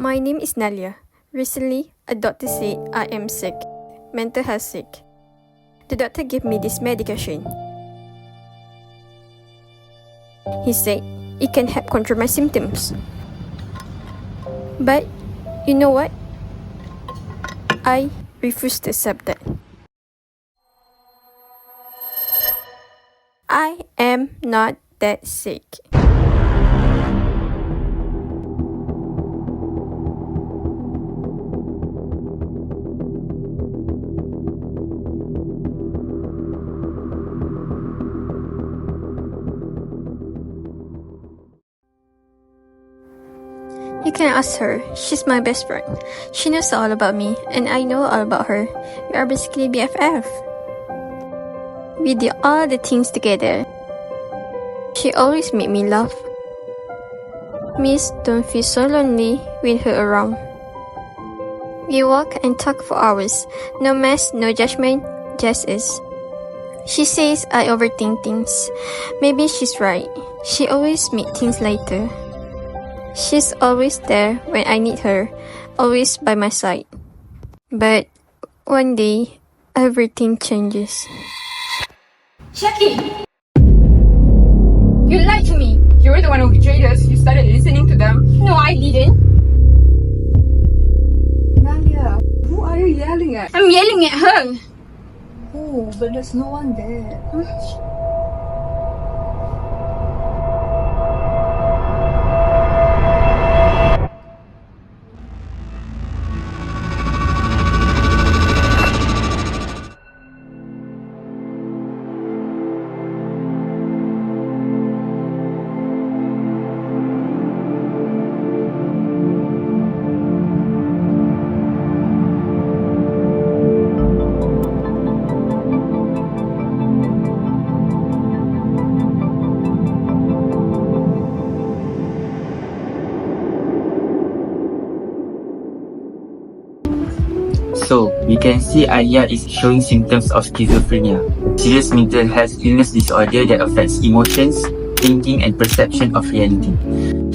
My name is Nalia. Recently, a doctor said I am sick, mental health sick. The doctor gave me this medication. He said it can help control my symptoms. But, you know what? I refuse to accept that. I am not that sick. You can ask her. She's my best friend. She knows all about me, and I know all about her. We are basically BFF. We did all the things together. She always made me laugh. Miss don't feel so lonely with her around. We walk and talk for hours. No mess, no judgment, just us. She says I overthink things. Maybe she's right. She always makes things later. She's always there when I need her, always by my side. But one day, everything changes. Shaki! You lied to me! You were the one who betrayed us. You started listening to them. No, I didn't. Nalia, who are you yelling at? I'm yelling at her. Oh, but there's no one there. So, we can see Alia is showing symptoms of schizophrenia, serious mental health illness disorder that affects emotions, thinking and perception of reality.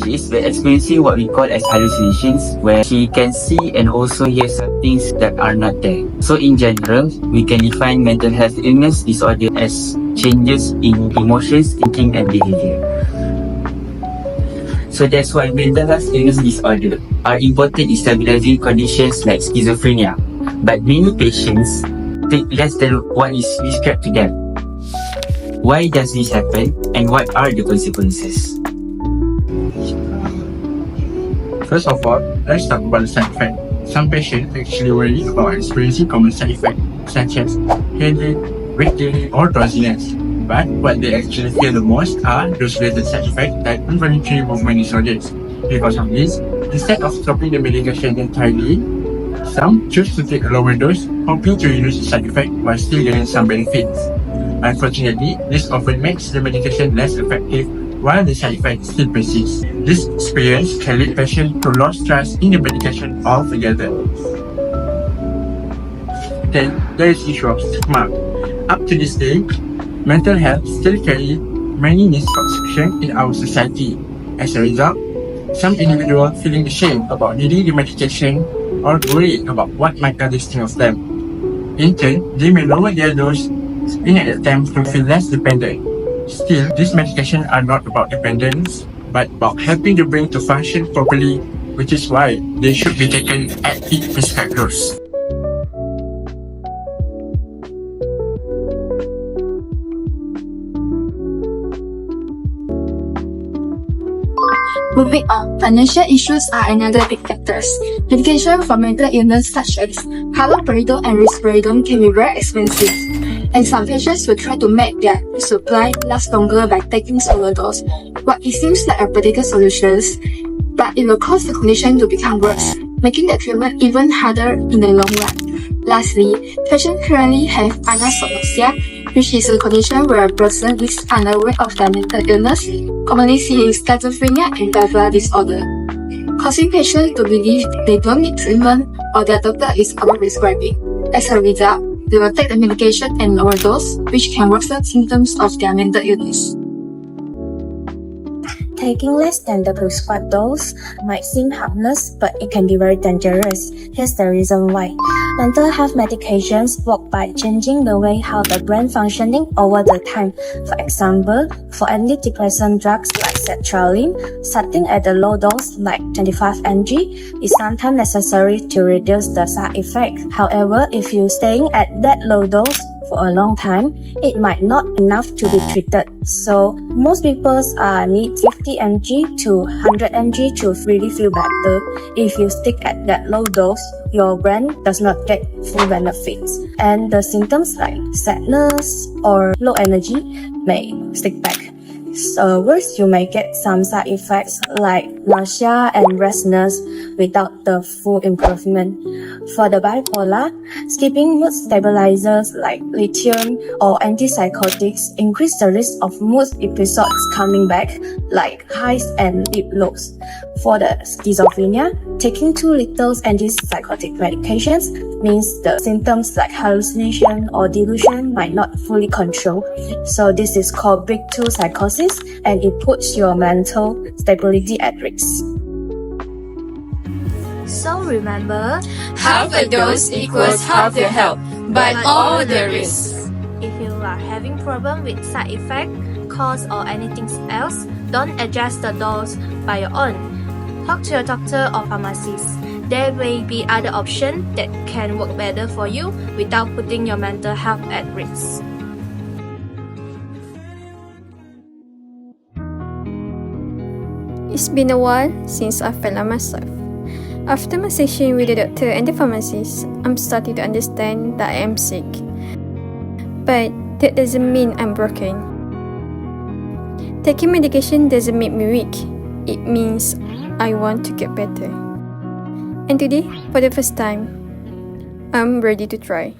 She is experiencing what we call as hallucinations, where she can see and also hear some things that are not there. So in general, we can define mental health illness disorder as changes in emotions, thinking and behavior. So that's why mental health illness disorder are important in stabilizing conditions like schizophrenia. But many patients take less than what is prescribed to them. Why does this happen and what are the consequences? First of all, let's talk about the side effect. Some patients actually worry about experiencing common side effects such as headache, weight gain, or drowsiness. But what they actually fear the most are those related side effects like involuntary movement disorders. Because of this, instead of stopping the medication entirely, some choose to take a lower dose, hoping to reduce the side effect while still getting some benefits. Unfortunately, this often makes the medication less effective while the side effects still persist. This experience can lead patients to lose trust in the medication altogether. Then, there is the issue of stigma. Up to this day, mental health still carries many misconceptions in our society. As a result, some individuals feeling ashamed about needing the medication or worried about what might others think of them. In turn, they may lower their dose in an attempt to feel less dependent. Still, these medications are not about dependence, but about helping the brain to function properly, which is why they should be taken at the prescribed dose. Moving on, financial issues are another big factors. Medication for mental illness such as haloperidol and risperidone can be very expensive, and some patients will try to make their supply last longer by taking smaller dose. What it seems like a practical solution, but it will cause the condition to become worse, making the treatment even harder in the long run. Lastly, patients currently have anosognosia, which is a condition where a person is unaware of their mental illness, commonly seen in schizophrenia and bipolar disorder, causing patients to believe they don't need treatment or their doctor is over-prescribing. As a result, they will take the medication and lower dose, which can worsen symptoms of their mental illness. taking less than the prescribed dose might seem harmless, but it can be very dangerous. Here's the reason why. Mental health medications work by changing the way how the brain functioning over the time. For example, for antidepressant drugs like sertraline, starting at a low dose like 25 mg is sometimes necessary to reduce the side effect. However, if you're staying at that low dose for a long time, it might not enough to be treated. So most people need 50 mg to 100 mg to really feel better. If you stick at that low dose, your brain does not get full benefits, and the symptoms like sadness or low energy may stick back. So worse, you may get some side effects like nausea and restlessness without the full improvement. For the bipolar, skipping mood stabilizers like lithium or antipsychotics increase the risk of mood episodes coming back, like highs and deep lows. For the schizophrenia, taking too little antipsychotic medications means the symptoms like hallucination or delusion might not fully control. So this is called breakthrough psychosis, and it puts your mental stability at risk. So remember, Half a dose equals half the health, but all the risks. if you are having problem with side effect, cause or anything else, don't adjust the dose by your own. Talk to your doctor or pharmacist. There may be other options that can work better for you without putting your mental health at risk. It's been a while since I felt like myself. After my session with the doctor and the pharmacist, I'm starting to understand that I am sick. But that doesn't mean I'm broken. Taking medication doesn't make me weak. It means I want to get better. And today, for the first time, I'm ready to try.